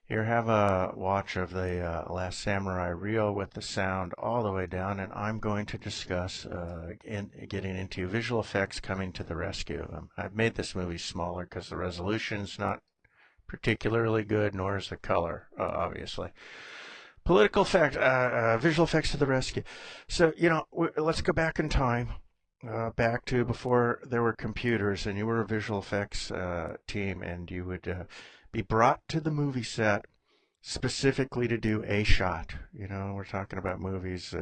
Here, have a watch of the Last Samurai reel with the sound all the way down, and I'm going to discuss getting into visual effects coming to the rescue. I've made this movie smaller because the resolution's not particularly good, nor is the color, obviously. Visual effects to the rescue. So, let's go back in time, back to before there were computers, and you were a visual effects team, and you would be brought to the movie set specifically to do a shot. We're talking about movies.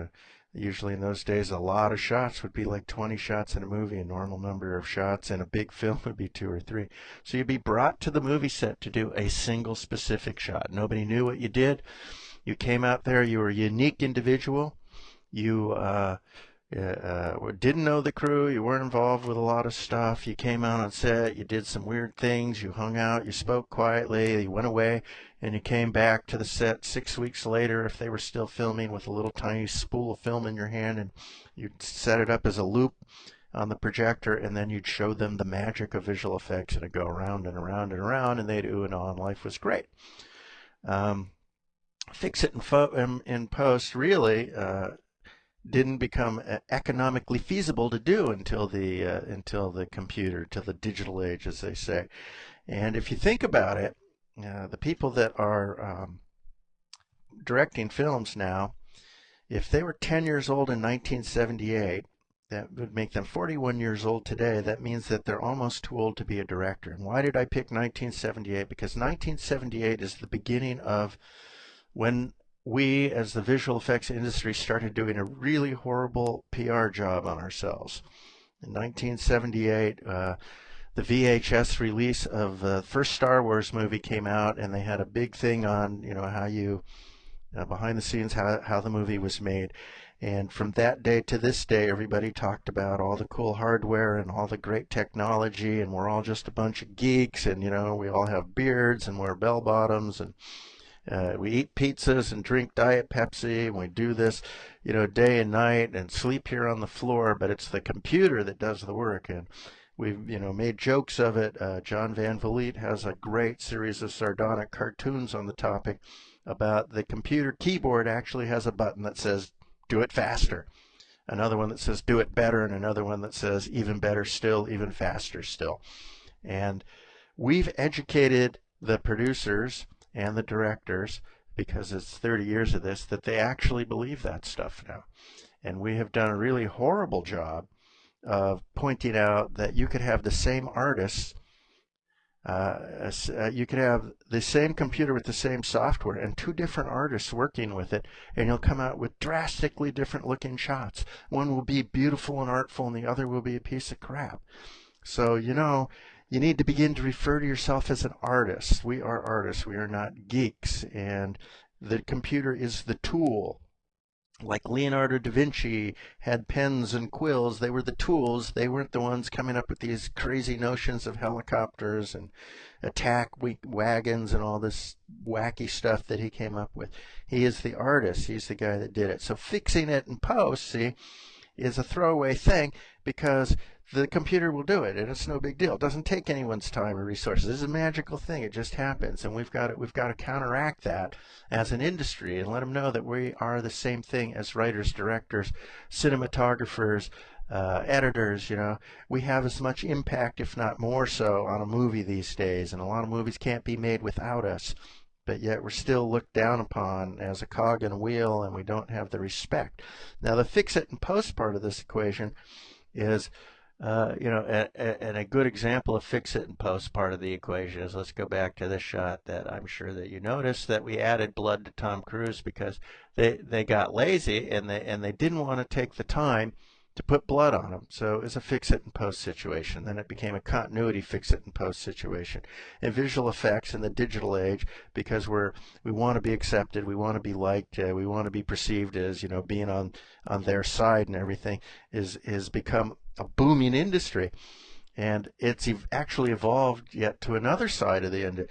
Usually in those days, a lot of shots would be like 20 shots in a movie. A normal number of shots in a big film would be two or three. So you'd be brought to the movie set to do a single specific shot. Nobody knew what you did. You came out there. You were a unique individual. You didn't know the crew. You weren't involved with a lot of stuff. You came out on set. You did some weird things. You hung out. You spoke quietly. You went away, and you came back to the set 6 weeks later if they were still filming with a little tiny spool of film in your hand, and you'd set it up as a loop on the projector, and then you'd show them the magic of visual effects, and it'd go around and around and around, and they'd ooh and ah, and life was great. Fix it in post really didn't become economically feasible to do until the computer, till the digital age, as they say. And if you think about it, the people that are directing films now, if they were 10 years old in 1978, that would make them 41 years old today. That means that they're almost too old to be a director. And why did I pick 1978? Because 1978 is the beginning of when we, as the visual effects industry, started doing a really horrible PR job on ourselves. In 1978, the VHS release of the first Star Wars movie came out, and they had a big thing on, how you, behind the scenes, how the movie was made. And from that day to this day, everybody talked about all the cool hardware and all the great technology, and we're all just a bunch of geeks, and, we all have beards and wear bell bottoms, and we eat pizzas and drink Diet Pepsi, and we do this, day and night, and sleep here on the floor. But it's the computer that does the work, and we've, made jokes of it. John Van Vliet has a great series of sardonic cartoons on the topic about the computer keyboard actually has a button that says "Do it faster," another one that says "Do it better," and another one that says "Even better still, even faster still." And we've educated the producers and the directors, because it's 30 years of this, that they actually believe that stuff now. And we have done a really horrible job of pointing out that you could have the same artists, you could have the same computer with the same software and two different artists working with it, and you'll come out with drastically different looking shots. One will be beautiful and artful, and the other will be a piece of crap. So, you need to begin to refer to yourself as an artist. We are artists. We are not geeks. And the computer is the tool. Like Leonardo da Vinci had pens and quills. They were the tools. They weren't the ones coming up with these crazy notions of helicopters and attack wagons and all this wacky stuff that he came up with. He is the artist. He's the guy that did it. So fixing it in post, see, is a throwaway thing, because the computer will do it, and it's no big deal. It doesn't take anyone's time or resources. This is a magical thing. It just happens, and we've got to counteract that as an industry and let them know that we are the same thing as writers, directors, cinematographers, editors. We have as much impact, if not more so, on a movie these days, and a lot of movies can't be made without us. But yet we're still looked down upon as a cog in a wheel, and we don't have the respect. Now, the fix it and post part of this equation is, and a good example of fix it and post part of the equation is, let's go back to this shot that I'm sure that you noticed, that we added blood to Tom Cruise because they got lazy, and they didn't want to take the time to put blood on him. So it was a fix it and post situation. Then it became a continuity fix it and post situation. In visual effects in the digital age, because we want to be accepted, we want to be liked, we want to be perceived as, being on their side and everything, is become a booming industry. And it's actually evolved yet to another side of the end,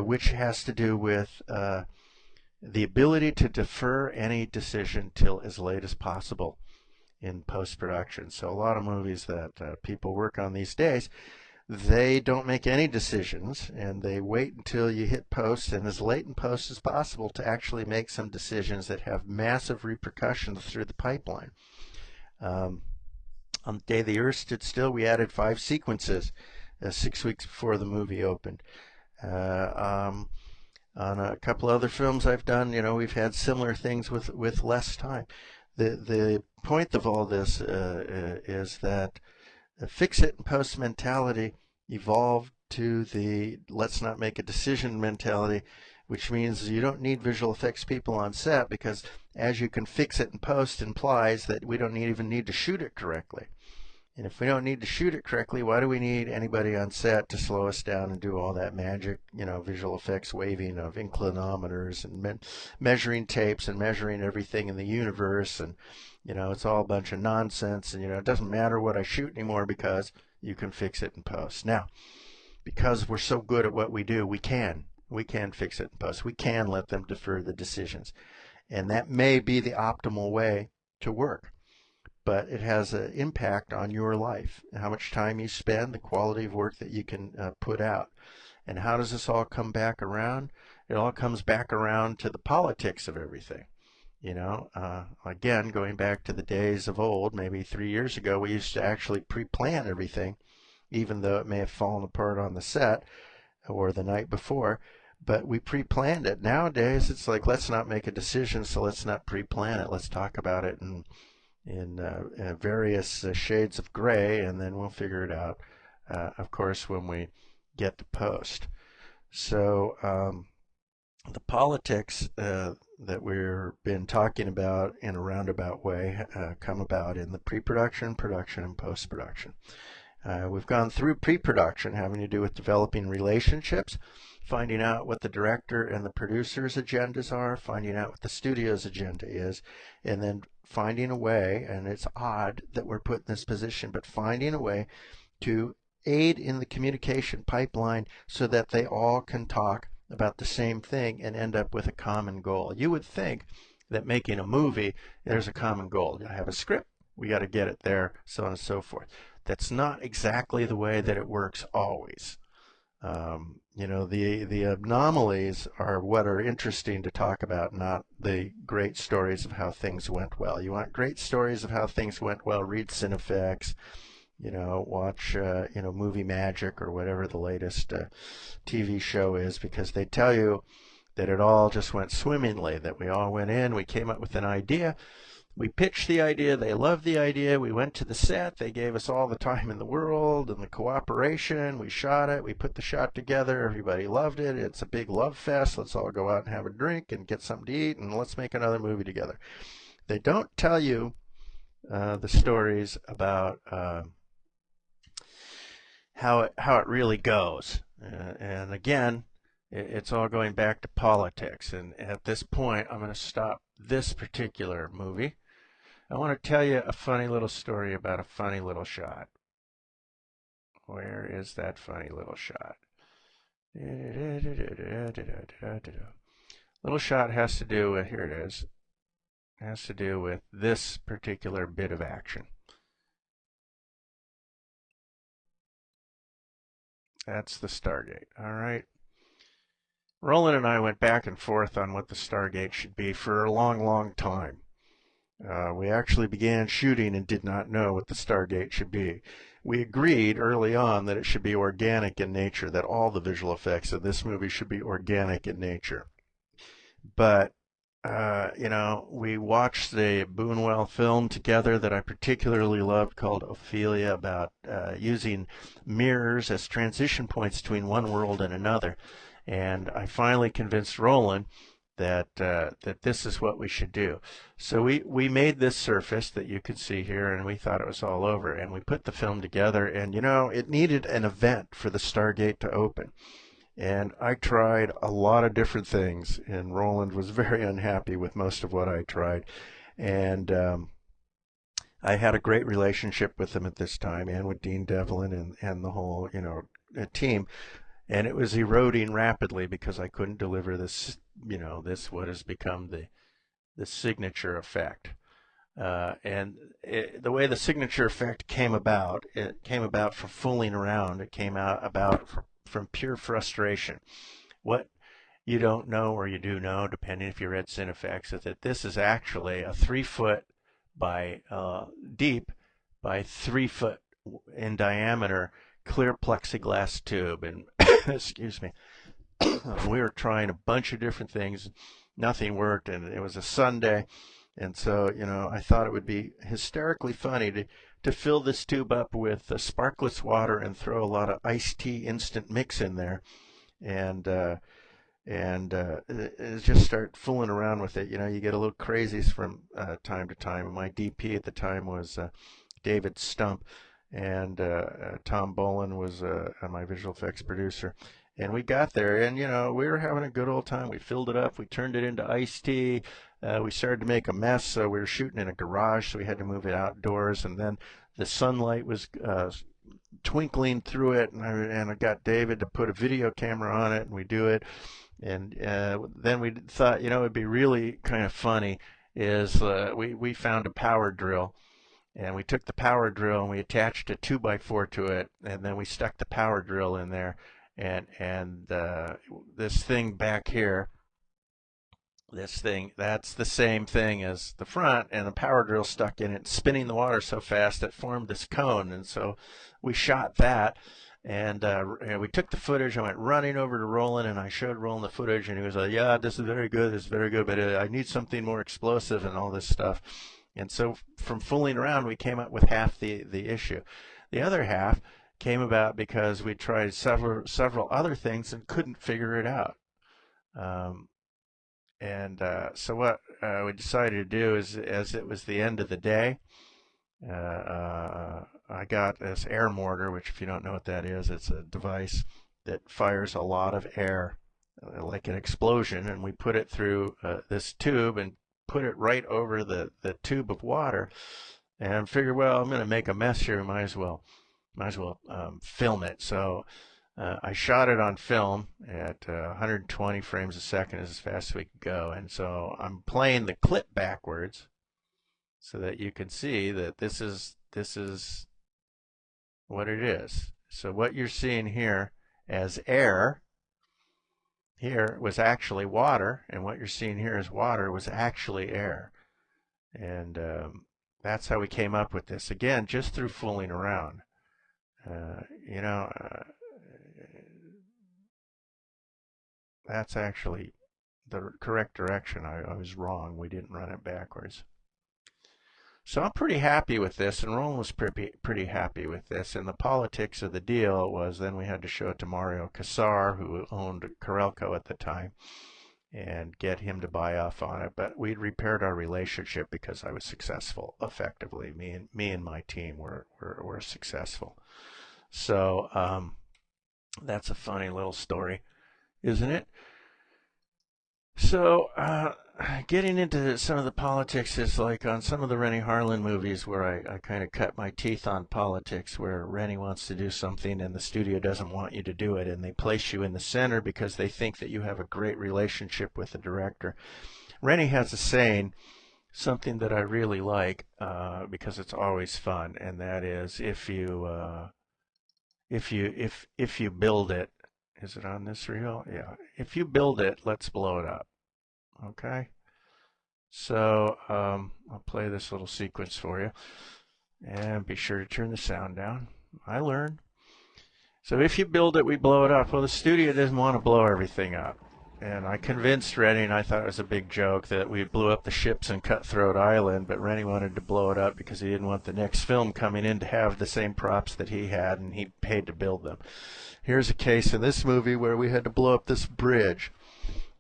which has to do with the ability to defer any decision till as late as possible in post-production. So a lot of movies that people work on these days, they don't make any decisions, and they wait until you hit post and as late in post as possible to actually make some decisions that have massive repercussions through the pipeline. Um, on the day the Earth stood still, we added 5 sequences 6 weeks before the movie opened. On a couple other films I've done, we've had similar things with less time. The point of all this is that the fix it and post mentality evolved to the let's not make a decision mentality, which means you don't need visual effects people on set because as you can fix it and post implies that we don't even need to shoot it correctly. And if we don't need to shoot it correctly, why do we need anybody on set to slow us down and do all that magic, visual effects waving of inclinometers and measuring tapes and measuring everything in the universe? And, it's all a bunch of nonsense. And, it doesn't matter what I shoot anymore because you can fix it in post. Now, because we're so good at what we do, we can fix it in post. We can let them defer the decisions. And that may be the optimal way to work. But it has an impact on your life, how much time you spend, the quality of work that you can put out. And how does this all come back around? It all comes back around to the politics of everything. Again, going back to the days of old, maybe 3 years ago, we used to actually pre-plan everything, even though it may have fallen apart on the set or the night before. But we pre-planned it. Nowadays, it's like, let's not make a decision, so let's not pre-plan it. Let's talk about it in various shades of gray, and then we'll figure it out, of course, when we get to post. So the politics that we've been talking about in a roundabout way come about in the pre-production, production, and post-production. We've gone through pre-production, having to do with developing relationships, finding out what the director and the producer's agendas are, finding out what the studio's agenda is, and then finding a way, and it's odd that we're put in this position, but finding a way to aid in the communication pipeline so that they all can talk about the same thing and end up with a common goal. You would think that making a movie, there's a common goal. You have a script, we got to get it there, so on and so forth. That's not exactly the way that it works always. The anomalies are what are interesting to talk about, not the great stories of how things went well. You want great stories of how things went well, read Cinefex, watch, Movie Magic or whatever the latest TV show is, because they tell you that it all just went swimmingly, that we all went in, we came up with an idea, we pitched the idea, they loved the idea, we went to the set, they gave us all the time in the world and the cooperation, we shot it, we put the shot together, everybody loved it, it's a big love fest, let's all go out and have a drink and get something to eat and let's make another movie together. They don't tell you the stories about how it really goes. And again, it's all going back to politics. And at this point, I'm going to stop this particular movie. I want to tell you a funny little story about a funny little shot. Where is that funny little shot? Little shot has to do with, here it is, has to do with this particular bit of action. That's the Stargate. All right. Roland and I went back and forth on what the Stargate should be for a long, long time. We actually began shooting and did not know what the Stargate should be. We agreed early on that it should be organic in nature, that all the visual effects of this movie should be organic in nature. But, we watched the Buñuel film together that I particularly loved called Ophelia, about using mirrors as transition points between one world and another. And I finally convinced Roland that this is what we should do. So we made this surface that you could see here, and we thought it was all over. And we put the film together, and it needed an event for the Stargate to open. And I tried a lot of different things, and Roland was very unhappy with most of what I tried. And I had a great relationship with him at this time, and with Dean Devlin and the whole team. And it was eroding rapidly because I couldn't deliver this, this what has become the signature effect. The way the signature effect came about, it came about from fooling around. It came out about from pure frustration. What you don't know, or you do know, depending if you read Cinefex, is that this is actually a 3 foot by deep by 3 foot in diameter clear plexiglass tube. And excuse me, we were trying a bunch of different things. Nothing worked, and it was a Sunday. And so, I thought it would be hysterically funny to fill this tube up with sparkless water and throw a lot of iced tea instant mix in there, and just start fooling around with it. You get a little crazies from time to time. My DP at the time was David Stump, and Tom Bolin was my visual effects producer. And we got there, and we were having a good old time. We filled it up, we turned it into iced tea. We started to make a mess, so we were shooting in a garage, so we had to move it outdoors. And then the sunlight was twinkling through it, and I got David to put a video camera on it, and we do it. And then we thought, it'd be really kind of funny is we found a power drill. And we took the power drill and we attached a 2x4 to it, and then we stuck the power drill in there. And this thing back here, that's the same thing as the front, and the power drill stuck in it, spinning the water so fast it formed this cone. And so we shot that, and we took the footage. I went running over to Roland, and I showed Roland the footage, and he was like, "Yeah, this is very good, but I need something more explosive and all this stuff." And so from fooling around, we came up with half the issue. The other half came about because we tried several other things and couldn't figure it out. So what we decided to do is, as it was the end of the day, I got this air mortar, which, if you don't know what that is, it's a device that fires a lot of air, like an explosion, and we put it through this tube and put it right over the tube of water, and figured, well, I'm going to make a mess here. Might as well film it. So I shot it on film at 120 frames a second, as fast as we could go. And so I'm playing the clip backwards so that you can see that this is what it is. So what you're seeing here as air here was actually water, and what you're seeing here as water was actually air. And that's how we came up with this. Again, just through fooling around. That's actually the correct direction. I was wrong. We didn't run it backwards. So I'm pretty happy with this, and Roland was pretty happy with this. And the politics of the deal was then we had to show it to Mario Kassar, who owned Corelco at the time, and get him to buy off on it. But we'd repaired our relationship because I was successful, effectively. Me and my team were successful. So that's a funny little story, isn't it? So getting into some of the politics is like on some of the Renny Harlin movies where I kind of cut my teeth on politics, where Renny wants to do something and the studio doesn't want you to do it, and they place you in the center because they think that you have a great relationship with the director. Renny has a saying, something that I really like because it's always fun, and that is, if you build it, is it on this reel? Yeah. If you build it, let's blow it up. Okay. So I'll play this little sequence for you, and be sure to turn the sound down. I learned. So if you build it, we blow it up. Well, the studio doesn't want to blow everything up. And I convinced Renny, and I thought it was a big joke, that we blew up the ships in Cutthroat Island, but Renny wanted to blow it up because he didn't want the next film coming in to have the same props that he had, and he paid to build them. Here's a case in this movie where we had to blow up this bridge.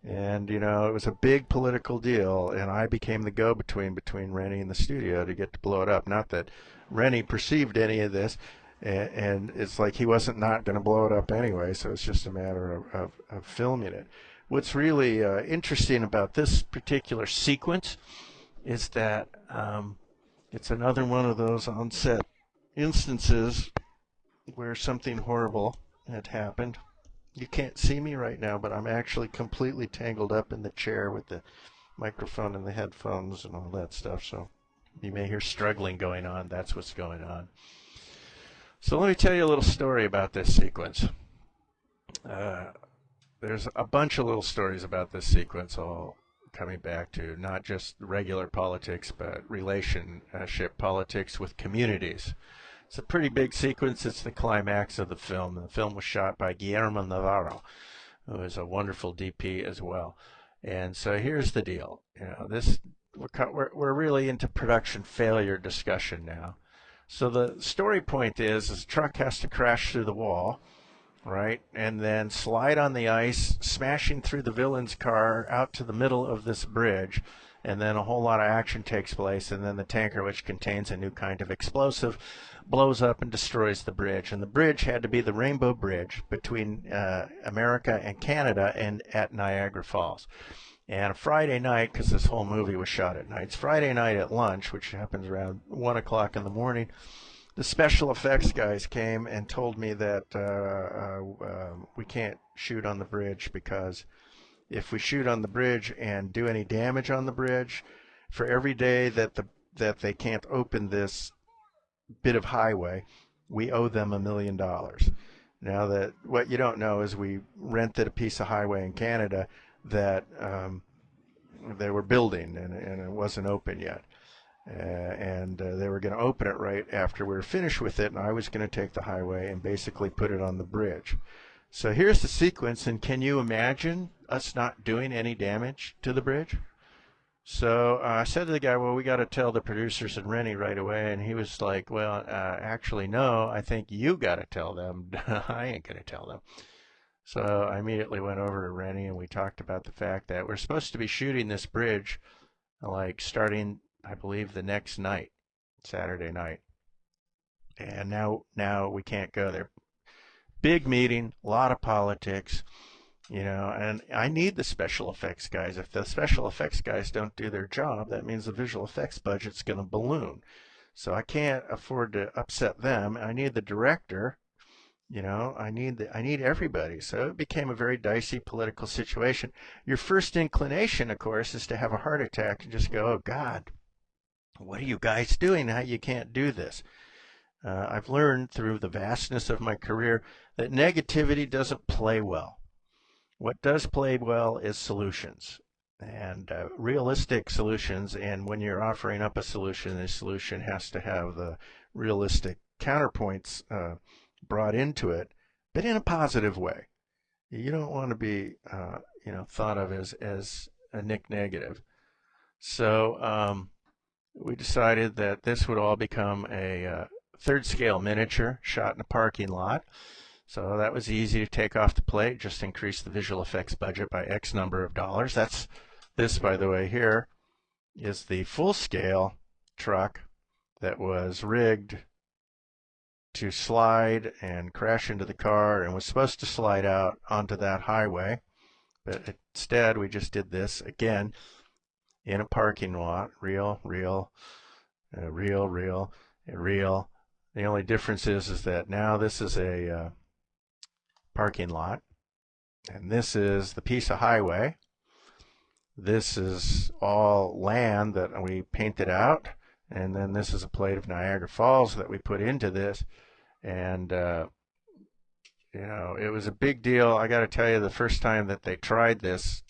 And, it was a big political deal, and I became the go-between between Renny and the studio to get to blow it up. Not that Renny perceived any of this, and it's like he wasn't not going to blow it up anyway, so it's just a matter of filming it. What's really interesting about this particular sequence is that it's another one of those on-set instances where something horrible had happened. You can't see me right now, but I'm actually completely tangled up in the chair with the microphone and the headphones and all that stuff. So You may hear struggling going on. That's what's going on. So let me tell you a little story about this sequence. There's a bunch of little stories about this sequence, all coming back to not just regular politics, but relationship politics with communities. It's a pretty big sequence. It's the climax of the film. The film was shot by Guillermo Navarro, who is a wonderful DP as well. And so here's the deal. We're really into production failure discussion now. So the story point is the truck has to crash through the wall, right, and then slide on the ice, smashing through the villain's car out to the middle of this bridge, and then a whole lot of action takes place, and then the tanker, which contains a new kind of explosive, blows up and destroys the bridge. And the bridge had to be the Rainbow Bridge between America and Canada and at Niagara Falls. And a Friday night, because this whole movie was shot at night, it's Friday night at lunch, which happens around 1 o'clock in the morning, the special effects guys came and told me that we can't shoot on the bridge, because if we shoot on the bridge and do any damage on the bridge, for every day that they can't open this bit of highway, we owe them $1 million. Now, that what you don't know is we rented a piece of highway in Canada that they were building, and it wasn't open yet. They were going to open it right after we were finished with it, and I was going to take the highway and basically put it on the bridge. So here's the sequence, and can you imagine us not doing any damage to the bridge? So I said to the guy, well, we got to tell the producers and Rennie right away, and he was like, well, actually, no, I think you got to tell them. I ain't going to tell them. So I immediately went over to Rennie, and we talked about the fact that we're supposed to be shooting this bridge like starting, I believe, the next night, Saturday night. And now we can't go there. Big meeting, a lot of politics, and I need the special effects guys. If the special effects guys don't do their job, that means the visual effects budget's going to balloon. So I can't afford to upset them. I need the director. I need everybody. So it became a very dicey political situation. Your first inclination, of course, is to have a heart attack and just go, oh, God, what are you guys doing? How you can't do this? I've learned through the vastness of my career that negativity doesn't play well. What does play well is solutions, and realistic solutions. And when you're offering up a solution, the solution has to have the realistic counterpoints brought into it, but in a positive way. You don't want to be, thought of as a negative. So we decided that this would all become a third scale miniature shot in a parking lot. So that was easy to take off the plate, just increase the visual effects budget by X number of dollars. This, by the way, here is the full scale truck that was rigged to slide and crash into the car and was supposed to slide out onto that highway. But instead, we just did this again in a parking lot. Real. The only difference is that now this is a parking lot, and this is the piece of highway. This is all land that we painted out, and then this is a plate of Niagara Falls that we put into this. And it was a big deal. I got to tell you, the first time that they tried this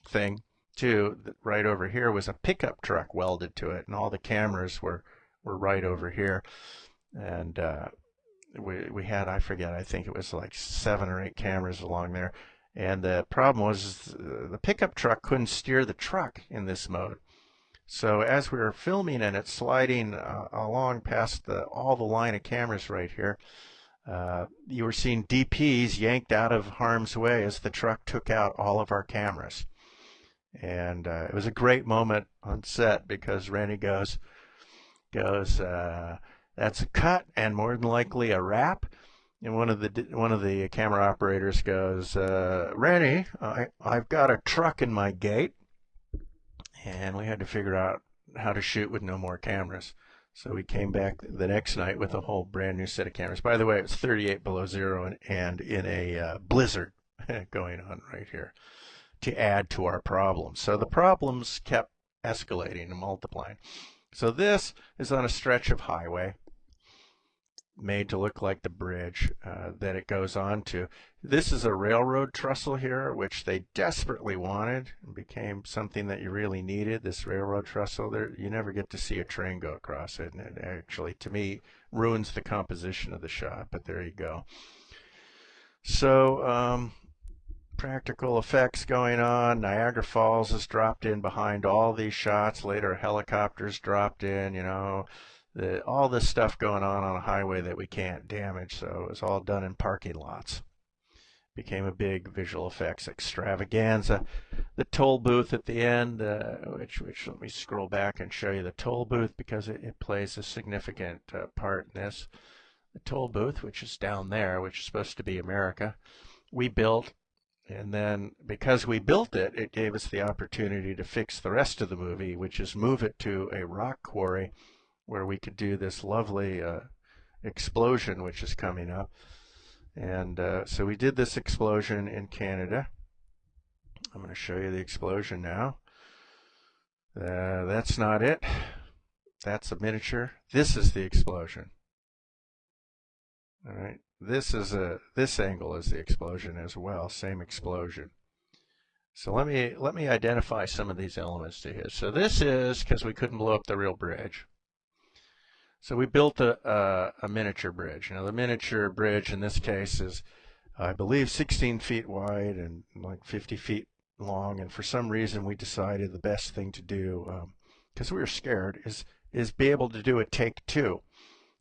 thing too, right over here was a pickup truck welded to it, and all the cameras were right over here. And we had, I forget, I think it was like 7 or 8 cameras along there. And the problem was the pickup truck couldn't steer the truck in this mode. So as we were filming and it's sliding along past all the line of cameras right here, you were seeing DPs yanked out of harm's way as the truck took out all of our cameras. And it was a great moment on set, because Rennie goes, that's a cut and more than likely a wrap. And one of the camera operators goes, Rennie, I've got a truck in my gate. And we had to figure out how to shoot with no more cameras. So we came back the next night with a whole brand new set of cameras. By the way, it was 38 below zero and in a blizzard going on right here to add to our problems. So the problems kept escalating and multiplying. So this is on a stretch of highway made to look like the bridge that it goes on to. This is a railroad trestle here, which they desperately wanted and became something that you really needed, this railroad trestle. There, you never get to see a train go across it, and it actually, to me, ruins the composition of the shot, but there you go. So, practical effects going on. Niagara Falls is dropped in behind all these shots. Later, helicopters dropped in, all this stuff going on a highway that we can't damage. So it was all done in parking lots. Became a big visual effects extravaganza. The toll booth at the end, which let me scroll back and show you the toll booth because it plays a significant part in this. The toll booth, which is down there, which is supposed to be America, we built. And then because we built it, it gave us the opportunity to fix the rest of the movie, which is move it to a rock quarry where we could do this lovely explosion, which is coming up. And so we did this explosion in Canada. I'm going to show you the explosion now. That's not it. That's a miniature. This is the explosion. All right. This angle is the explosion as well, same explosion. So let me identify some of these elements to here. So this is because we couldn't blow up the real bridge. So we built a miniature bridge. Now the miniature bridge in this case is, I believe, 16 feet wide and like 50 feet long. And for some reason we decided the best thing to do, because we were scared, is be able to do a take two.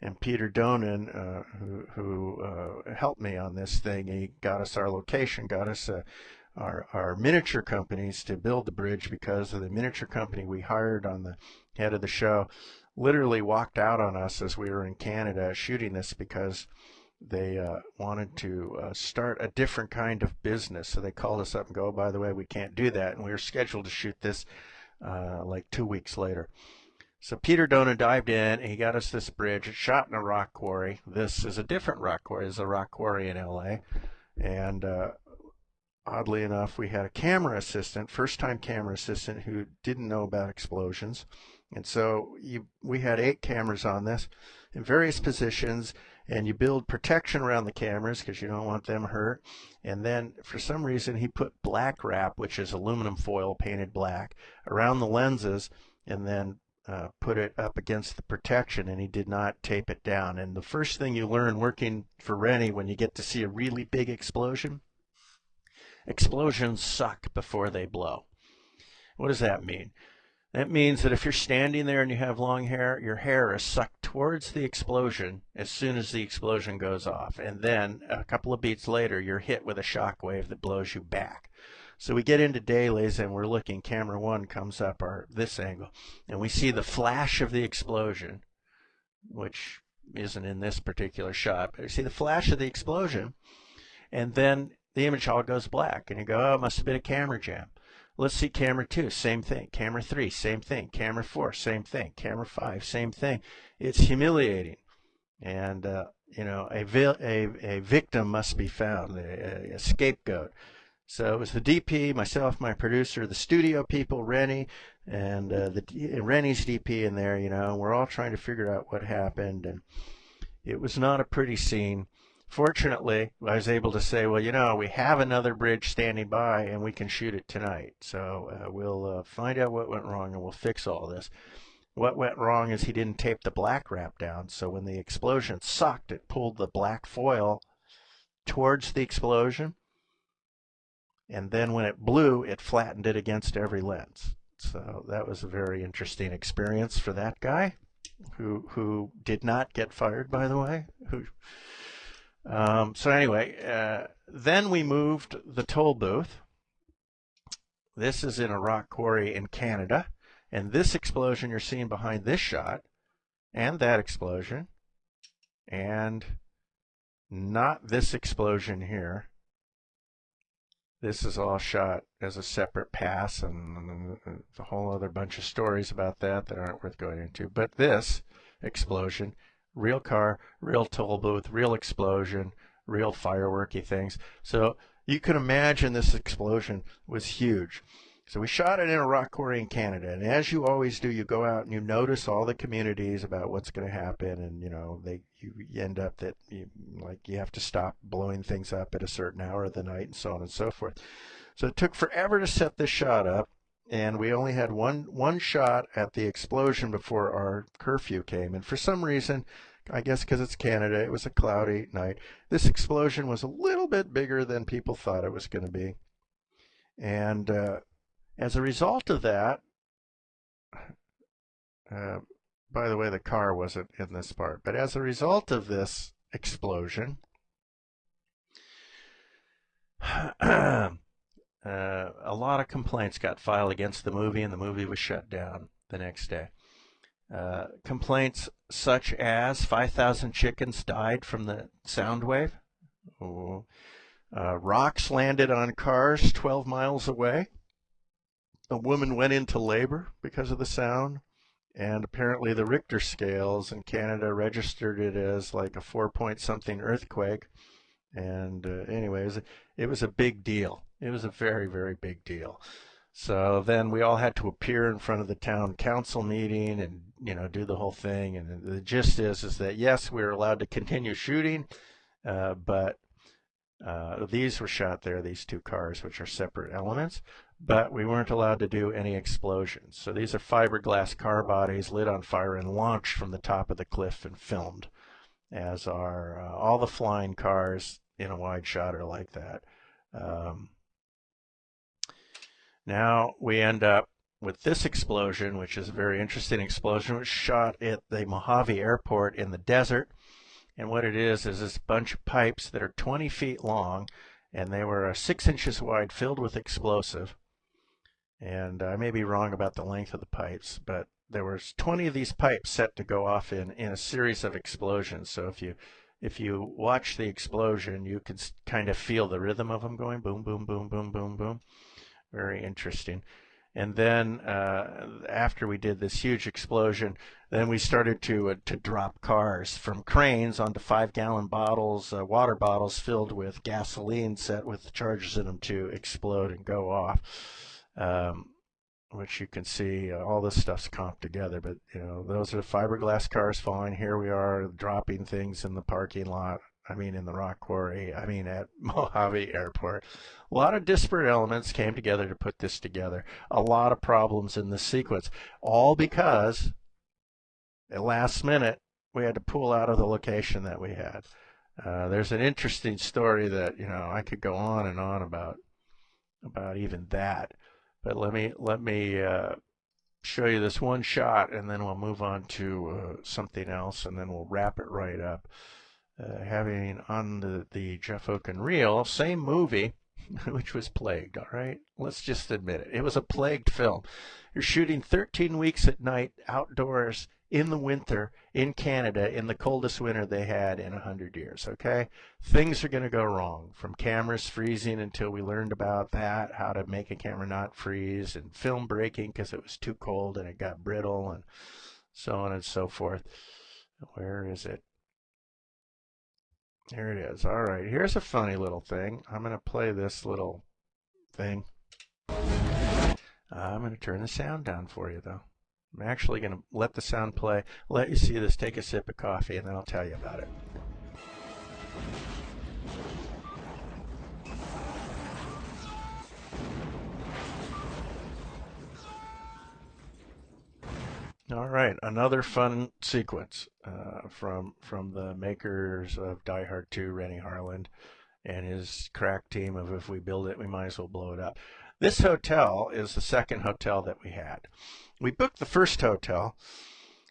And Peter Donen, who helped me on this thing, he got us our location, got us our miniature companies to build the bridge, because of the miniature company we hired on the head of the show literally walked out on us as we were in Canada shooting this because they wanted to start a different kind of business. So they called us up and go, oh, by the way, we can't do that. And we were scheduled to shoot this like 2 weeks later. So Peter Donen dived in, and he got us this bridge. It's shot in a rock quarry. This is a different rock quarry. It's a rock quarry in LA. And oddly enough, we had a camera assistant, first-time camera assistant, who didn't know about explosions. And so we had 8 cameras on this in various positions, and you build protection around the cameras because you don't want them hurt. And then for some reason, he put black wrap, which is aluminum foil painted black, around the lenses, and then put it up against the protection, and he did not tape it down. And the first thing you learn working for Rennie when you get to see a really big explosion, explosions suck before they blow. What does that mean? That means that if you're standing there and you have long hair, your hair is sucked towards the explosion as soon as the explosion goes off. And then a couple of beats later, you're hit with a shock wave that blows you back. So we get into dailies and we're looking, camera 1 comes up this angle, and we see the flash of the explosion, which isn't in this particular shot, but you see the flash of the explosion, and then the image all goes black, and you go, oh, it must have been a camera jam. Let's see camera 2, same thing. Camera 3, same thing. Camera 4, same thing. Camera 5, same thing. It's humiliating. And, a victim must be found, a scapegoat. So it was the DP, myself, my producer, the studio people, Rennie, and Rennie's DP in there, and we're all trying to figure out what happened. And it was not a pretty scene. Fortunately, I was able to say, well, we have another bridge standing by, and we can shoot it tonight. So we'll find out what went wrong, and we'll fix all this. What went wrong is he didn't tape the black wrap down. So when the explosion sucked, it pulled the black foil towards the explosion. And then when it blew, it flattened it against every lens. So that was a very interesting experience for that guy, who did not get fired, by the way. So anyway, then we moved the toll booth. This is in a rock quarry in Canada. And this explosion you're seeing behind this shot, and that explosion, and not this explosion here. This is all shot as a separate pass, and a whole other bunch of stories about that aren't worth going into. But this explosion, real car, real toll booth, real explosion, real fireworky things. So you can imagine this explosion was huge. So we shot it in a rock quarry in Canada, and as you always do, you go out and you notice all the communities about what's going to happen, and you end up that you have to stop blowing things up at a certain hour of the night, and so on and so forth. So it took forever to set this shot up, and we only had one shot at the explosion before our curfew came, and for some reason, I guess because it's Canada, it was a cloudy night. This explosion was a little bit bigger than people thought it was going to be, and as a result of that, by the way, the car wasn't in this part, but as a result of this explosion, a lot of complaints got filed against the movie, and the movie was shut down the next day. Complaints such as 5,000 chickens died from the sound wave. Rocks landed on cars 12 miles away. A woman went into labor because of the sound, and apparently the Richter scales in Canada registered it as like a 4-point something earthquake. And anyways, it was a big deal. It was a very, very big deal. So then we all had to appear in front of the town council meeting and do the whole thing. And the gist is that yes, we were allowed to continue shooting, but these were shot there, these two cars, which are separate elements, but we weren't allowed to do any explosions. So these are fiberglass car bodies lit on fire and launched from the top of the cliff and filmed, as are all the flying cars in a wide shot are like that. Now we end up with this explosion, which is a very interesting explosion. It was shot at the Mojave Airport in the desert. And what it is this bunch of pipes that are 20 feet long, and they were 6 inches wide, filled with explosive. And I may be wrong about the length of the pipes, but there was 20 of these pipes set to go off in a series of explosions. So if you watch the explosion, you can kind of feel the rhythm of them going boom, boom, boom, boom, boom, boom. Very interesting. And then after we did this huge explosion, then we started to drop cars from cranes onto 5-gallon bottles, water bottles filled with gasoline set with charges in them to explode and go off. Which you can see, all this stuff's comped together, but those are the fiberglass cars falling. Here we are dropping things in the parking lot. In the rock quarry, at Mojave Airport. A lot of disparate elements came together to put this together. A lot of problems in this sequence, all because at last minute we had to pull out of the location that we had. There's an interesting story that I could go on and on about even that, but let me show you this one shot, and then we'll move on to something else, and then we'll wrap it right up. Having on the Jeff Oken reel, same movie, which was plagued, all right? Let's just admit it. It was a plagued film. You're shooting 13 weeks at night outdoors in the winter in Canada in the coldest winter they had in 100 years, okay? Things are going to go wrong, from cameras freezing until we learned about that, how to make a camera not freeze, and film breaking because it was too cold and it got brittle, and so on and so forth. Where is it? Here it is. All right, here's a funny little thing. I'm going to play this little thing. I'm going to turn the sound down for you, though. I'm actually going to let the sound play, let you see this, take a sip of coffee, and then I'll tell you about it. All right, another fun sequence from the makers of Die Hard 2, Renny Harlin, and his crack team of if we build it, we might as well blow it up. This hotel is the second hotel that we had. We booked the first hotel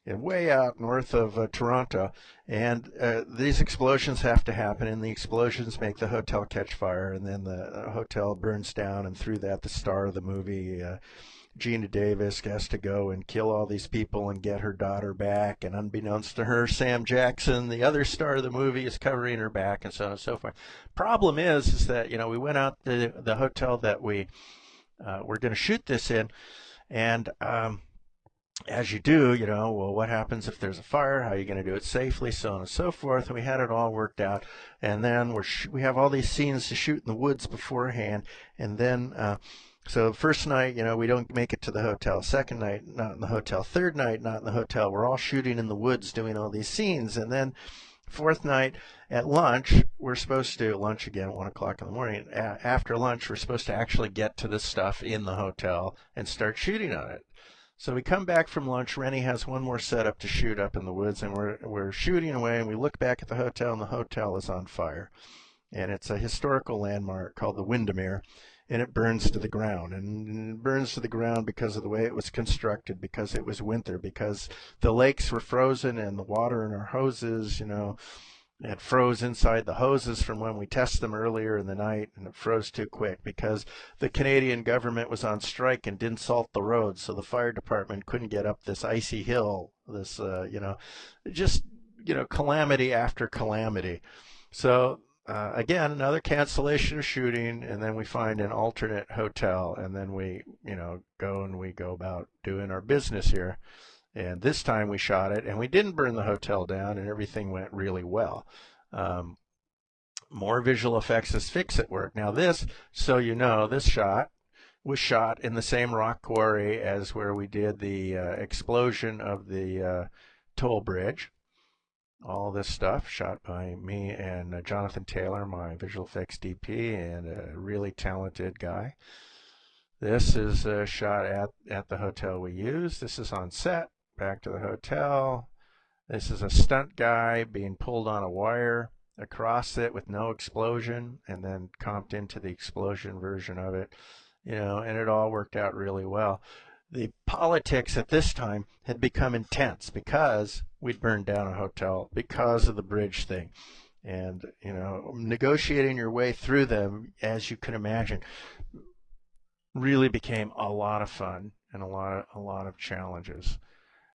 way out north of Toronto, and these explosions have to happen, and the explosions make the hotel catch fire, and then the hotel burns down, and through that, the star of the movie, Geena Davis, has to go and kill all these people and get her daughter back, and unbeknownst to her, Sam Jackson, the other star of the movie, is covering her back, and so on and so forth. Problem is that we went out to the hotel that we were going to shoot this in, and as you do, well, what happens if there's a fire? How are you going to do it safely? So on and so forth. And we had it all worked out. And then we have all these scenes to shoot in the woods beforehand. And then So first night, we don't make it to the hotel. Second night, not in the hotel. Third night, not in the hotel. We're all shooting in the woods doing all these scenes. And then fourth night at lunch, we're supposed to lunch again at 1 o'clock in the morning. After lunch, we're supposed to actually get to this stuff in the hotel and start shooting on it. So we come back from lunch. Rennie has one more setup to shoot up in the woods, and we're shooting away. And we look back at the hotel, and the hotel is on fire. And it's a historical landmark called the Windermere, and it burns to the ground. And it burns to the ground because of the way it was constructed, because it was winter, because the lakes were frozen and the water in our hoses, had froze inside the hoses from when we tested them earlier in the night, and it froze too quick because the Canadian government was on strike and didn't salt the roads, so the fire department couldn't get up this icy hill, this, just, calamity after calamity. So again, another cancellation of shooting, and then we find an alternate hotel, and then we, go about doing our business here. And this time we shot it, and we didn't burn the hotel down, and everything went really well. Um, More visual effects as fix-it work. Now this, so this shot was shot in the same rock quarry as where we did the explosion of the toll bridge. All this stuff shot by me and Jonathan Taylor, my visual effects DP, and a really talented guy. This is shot at the hotel we use. This is on set, back to the hotel. This is a stunt guy being pulled on a wire across it with no explosion, and then comped into the explosion version of it, and it all worked out really well. The politics at this time had become intense because we'd burned down a hotel because of the bridge thing. And, negotiating your way through them, as you can imagine, really became a lot of fun and a lot of challenges.